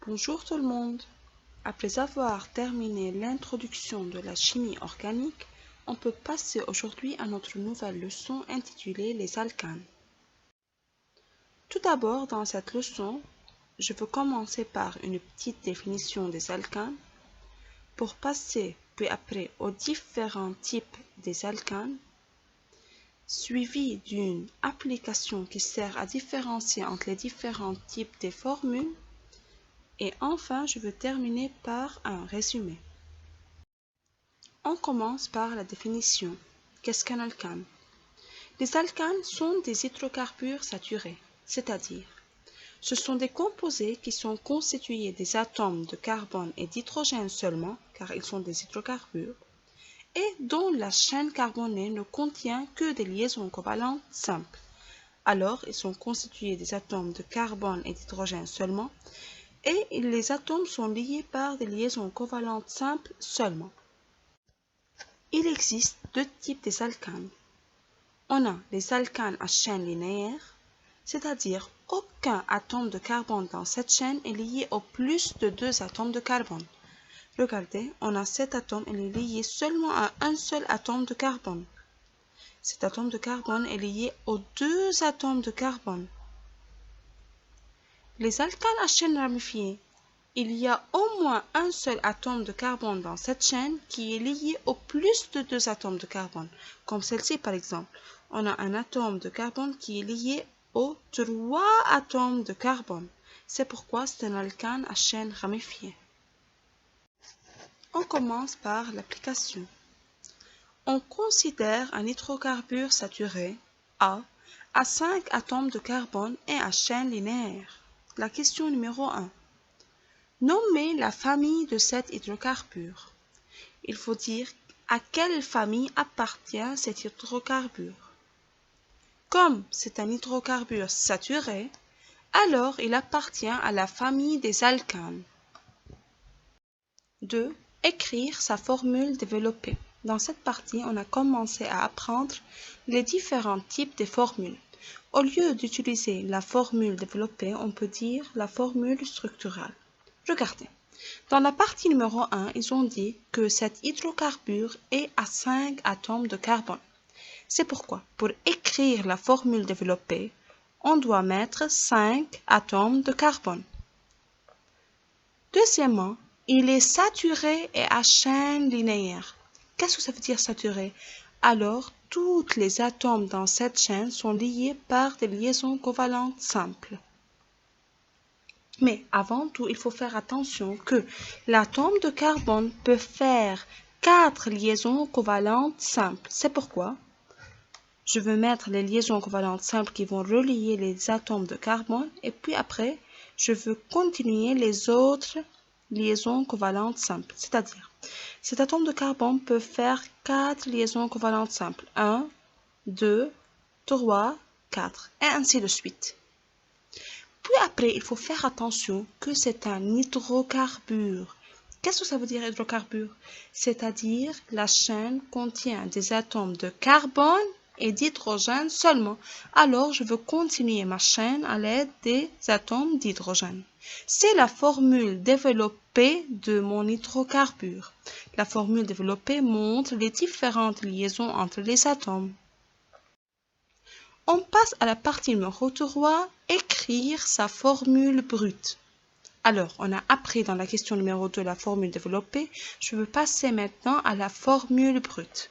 Bonjour tout le monde. Après avoir terminé l'introduction de la chimie organique, on peut passer aujourd'hui à notre nouvelle leçon intitulée les alcanes. Tout d'abord, dans cette leçon, je veux commencer par une petite définition des alcanes pour passer puis après aux différents types des alcanes, suivi d'une application qui sert à différencier entre les différents types des formules. Et enfin, je veux terminer par un résumé. On commence par la définition. Qu'est-ce qu'un alcane? Les alcanes sont des hydrocarbures saturés, c'est-à-dire, ce sont des composés qui sont constitués des atomes de carbone et d'hydrogène seulement, car ils sont des hydrocarbures, et dont la chaîne carbonée ne contient que des liaisons covalentes simples. Alors, ils sont constitués des atomes de carbone et d'hydrogène seulement, et les atomes sont liés par des liaisons covalentes simples seulement. Il existe deux types des alcanes. On a les alcanes à chaîne linéaire, c'est-à-dire aucun atome de carbone dans cette chaîne est lié au plus de deux atomes de carbone. Regardez, on a cet atome, il est lié seulement à un seul atome de carbone. Cet atome de carbone est lié aux deux atomes de carbone. Les alcanes à chaîne ramifiée, il y a au moins un seul atome de carbone dans cette chaîne qui est lié au plus de deux atomes de carbone. Comme celle-ci par exemple, on a un atome de carbone qui est lié aux trois atomes de carbone. C'est pourquoi c'est un alcane à chaîne ramifiée. On commence par l'application. On considère un hydrocarbure saturé à 5 atomes de carbone et à chaîne linéaire. La question numéro 1. Nommez la famille de cet hydrocarbure. Il faut dire à quelle famille appartient cet hydrocarbure. Comme c'est un hydrocarbure saturé, alors il appartient à la famille des alcanes. 2. Écrire sa formule développée. Dans cette partie, on a commencé à apprendre les différents types de formules. Au lieu d'utiliser la formule développée, on peut dire la formule structurale. Regardez, dans la partie numéro 1, ils ont dit que cet hydrocarbure est à 5 atomes de carbone. C'est pourquoi, pour écrire la formule développée, on doit mettre 5 atomes de carbone. Deuxièmement, il est saturé et à chaîne linéaire. Qu'est-ce que ça veut dire saturé? Alors, tous les atomes dans cette chaîne sont liés par des liaisons covalentes simples. Mais avant tout, il faut faire attention que l'atome de carbone peut faire 4 liaisons covalentes simples. C'est pourquoi je veux mettre les liaisons covalentes simples qui vont relier les atomes de carbone et puis après, je veux continuer les autres liaisons covalentes simples. C'est-à-dire, cet atome de carbone peut faire 4 liaisons covalentes simples. 1, 2, 3, 4 et ainsi de suite. Puis après, il faut faire attention que c'est un hydrocarbure. Qu'est-ce que ça veut dire hydrocarbure? C'est-à-dire la chaîne contient des atomes de carbone et d'hydrogène seulement. Alors, je veux continuer ma chaîne à l'aide des atomes d'hydrogène. C'est la formule développée de mon hydrocarbure. La formule développée montre les différentes liaisons entre les atomes. On passe à la partie numéro 3, écrire sa formule brute. Alors, on a appris dans la question numéro 2 la formule développée. Je veux passer maintenant à la formule brute.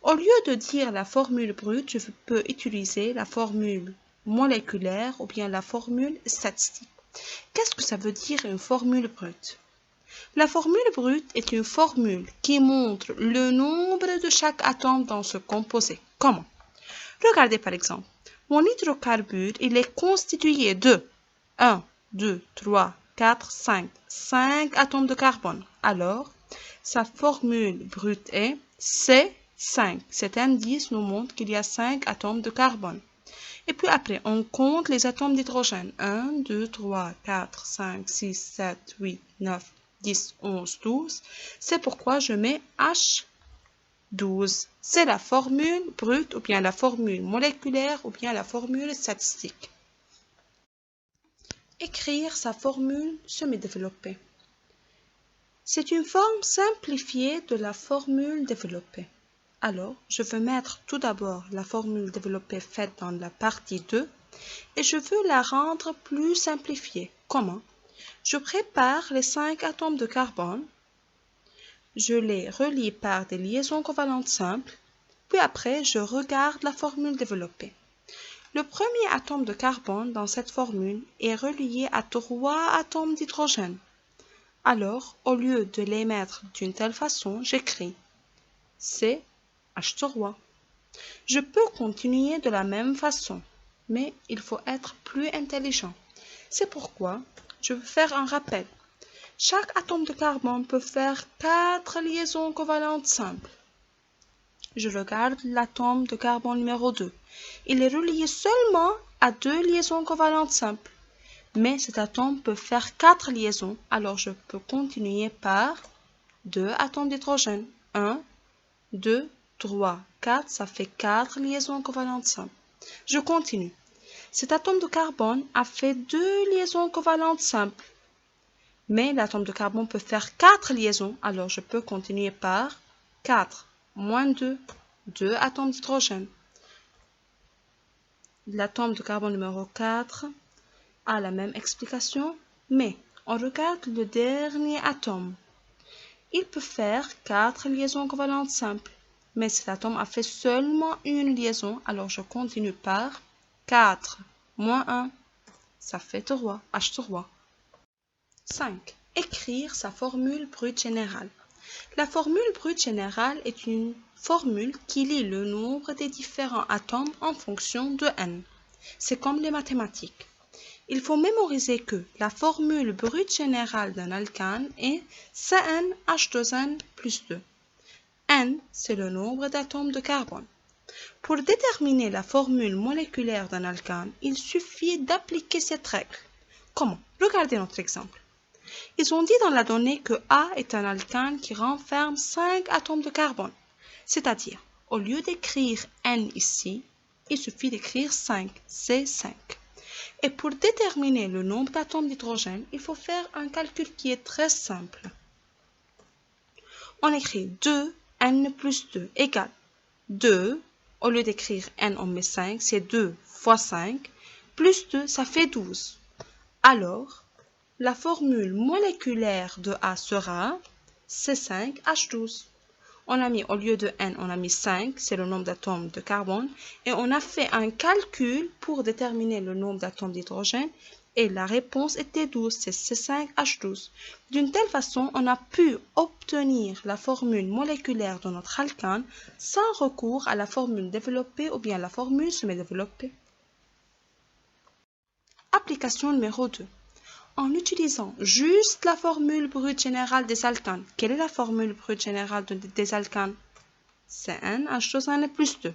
Au lieu de dire la formule brute, je peux utiliser la formule moléculaire ou bien la formule statistique. Qu'est-ce que ça veut dire une formule brute? La formule brute est une formule qui montre le nombre de chaque atome dans ce composé. Comment? Regardez par exemple, mon hydrocarbure, il est constitué de 1, 2, 3, 4, 5. 5 atomes de carbone. Alors, sa formule brute est C5. Cet indice nous montre qu'il y a 5 atomes de carbone. Et puis après, on compte les atomes d'hydrogène. 1, 2, 3, 4, 5, 6, 7, 8, 9, 10, 11, 12. C'est pourquoi je mets H12. C'est la formule brute ou bien la formule moléculaire ou bien la formule statistique. Écrire sa formule semi-développée. C'est une forme simplifiée de la formule développée. Alors, je veux mettre tout d'abord la formule développée faite dans la partie 2 et je veux la rendre plus simplifiée. Comment? Je prépare les 5 atomes de carbone, je les relie par des liaisons covalentes simples, puis après je regarde la formule développée. Le premier atome de carbone dans cette formule est relié à 3 atomes d'hydrogène. Alors, au lieu de les mettre d'une telle façon, j'écris CH3. Je peux continuer de la même façon, mais il faut être plus intelligent. C'est pourquoi je veux faire un rappel. Chaque atome de carbone peut faire 4 liaisons covalentes simples. Je regarde l'atome de carbone numéro 2. Il est relié seulement à 2 liaisons covalentes simples. Mais cet atome peut faire 4 liaisons, alors je peux continuer par 2 atomes d'hydrogène. 1, 2, 3, 4, ça fait 4 liaisons covalentes simples. Je continue. Cet atome de carbone a fait 2 liaisons covalentes simples. Mais l'atome de carbone peut faire 4 liaisons, alors je peux continuer par 4 moins 2, 2 atomes d'hydrogène. L'atome de carbone numéro 4 a la même explication, mais on regarde le dernier atome. Il peut faire 4 liaisons covalentes simples, mais cet atome a fait seulement une liaison, alors je continue par 4 moins 1, ça fait 3, H3. 5. Écrire sa formule brute générale. La formule brute générale est une formule qui lie le nombre des différents atomes en fonction de n. C'est comme les mathématiques. Il faut mémoriser que la formule brute générale d'un alcane est CnH2n plus 2. N, c'est le nombre d'atomes de carbone. Pour déterminer la formule moléculaire d'un alcane, il suffit d'appliquer cette règle. Comment? Regardez notre exemple. Ils ont dit dans la donnée que A est un alcane qui renferme 5 atomes de carbone. C'est-à-dire, au lieu d'écrire N ici, il suffit d'écrire 5, C5. Et pour déterminer le nombre d'atomes d'hydrogène, il faut faire un calcul qui est très simple. On écrit 2n plus 2 égale 2, au lieu d'écrire n, on met 5, c'est 2 fois 5, plus 2, ça fait 12. Alors, la formule moléculaire de A sera C5H12. On a mis, au lieu de n, on a mis 5, c'est le nombre d'atomes de carbone, et on a fait un calcul pour déterminer le nombre d'atomes d'hydrogène, et la réponse était 12, c'est C5H12. D'une telle façon, on a pu obtenir la formule moléculaire de notre alcane sans recours à la formule développée ou bien la formule semi-développée. Application numéro 2. En utilisant juste la formule brute générale des alcanes. Quelle est la formule brute générale des alcanes? CnH2n plus 2.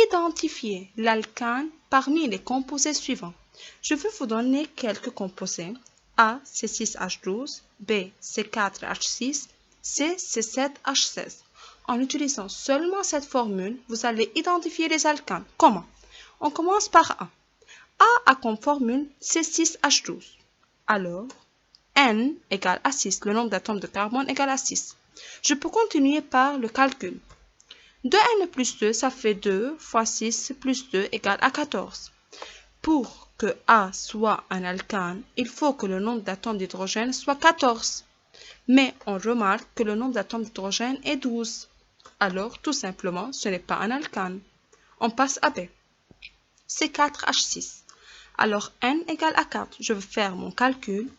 Identifiez l'alcane parmi les composés suivants. Je vais vous donner quelques composés. A, c'est 6H12, B, c'est 4H6, C, c'est 7H16. En utilisant seulement cette formule, vous allez identifier les alcanes. Comment? On commence par A. A a comme formule C6H12. Alors, N égale à 6, le nombre d'atomes de carbone égale à 6. Je peux continuer par le calcul. 2n plus 2, ça fait 2 fois 6 plus 2 égale à 14. Pour que A soit un alcane, il faut que le nombre d'atomes d'hydrogène soit 14. Mais on remarque que le nombre d'atomes d'hydrogène est 12. Alors, tout simplement, ce n'est pas un alcane. On passe à B. C'est 4H6. Alors, n égale à 4. Je vais faire mon calcul.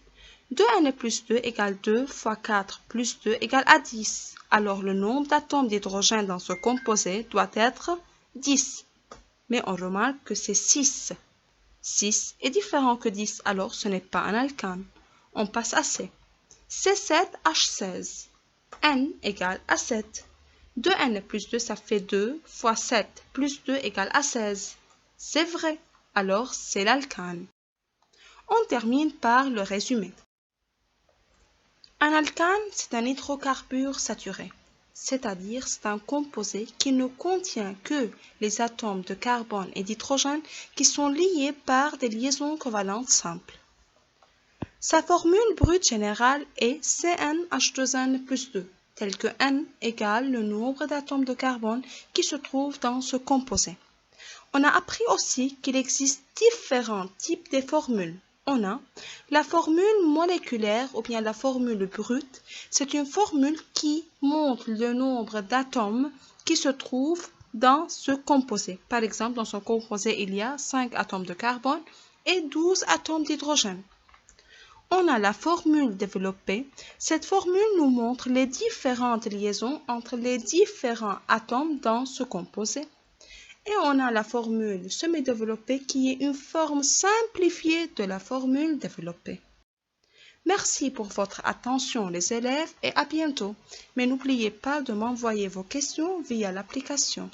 2n plus 2 égale 2 fois 4 plus 2 égale à 10. Alors, le nombre d'atomes d'hydrogène dans ce composé doit être 10. Mais on remarque que c'est 6. 6 est différent que 10, alors ce n'est pas un alcane. On passe à C. C7H16. N égale à 7. 2n plus 2, ça fait 2 fois 7 plus 2 égale à 16. C'est vrai. Alors, c'est l'alcane. On termine par le résumé. Un alcane, c'est un hydrocarbure saturé, c'est-à-dire c'est un composé qui ne contient que les atomes de carbone et d'hydrogène qui sont liés par des liaisons covalentes simples. Sa formule brute générale est CnH2n plus 2, tel que n égale le nombre d'atomes de carbone qui se trouvent dans ce composé. On a appris aussi qu'il existe différents types de formules. On a la formule moléculaire ou bien la formule brute. C'est une formule qui montre le nombre d'atomes qui se trouvent dans ce composé. Par exemple, dans ce composé, il y a 5 atomes de carbone et 12 atomes d'hydrogène. On a la formule développée. Cette formule nous montre les différentes liaisons entre les différents atomes dans ce composé. Et on a la formule semi-développée qui est une forme simplifiée de la formule développée. Merci pour votre attention les élèves et à bientôt. Mais n'oubliez pas de m'envoyer vos questions via l'application.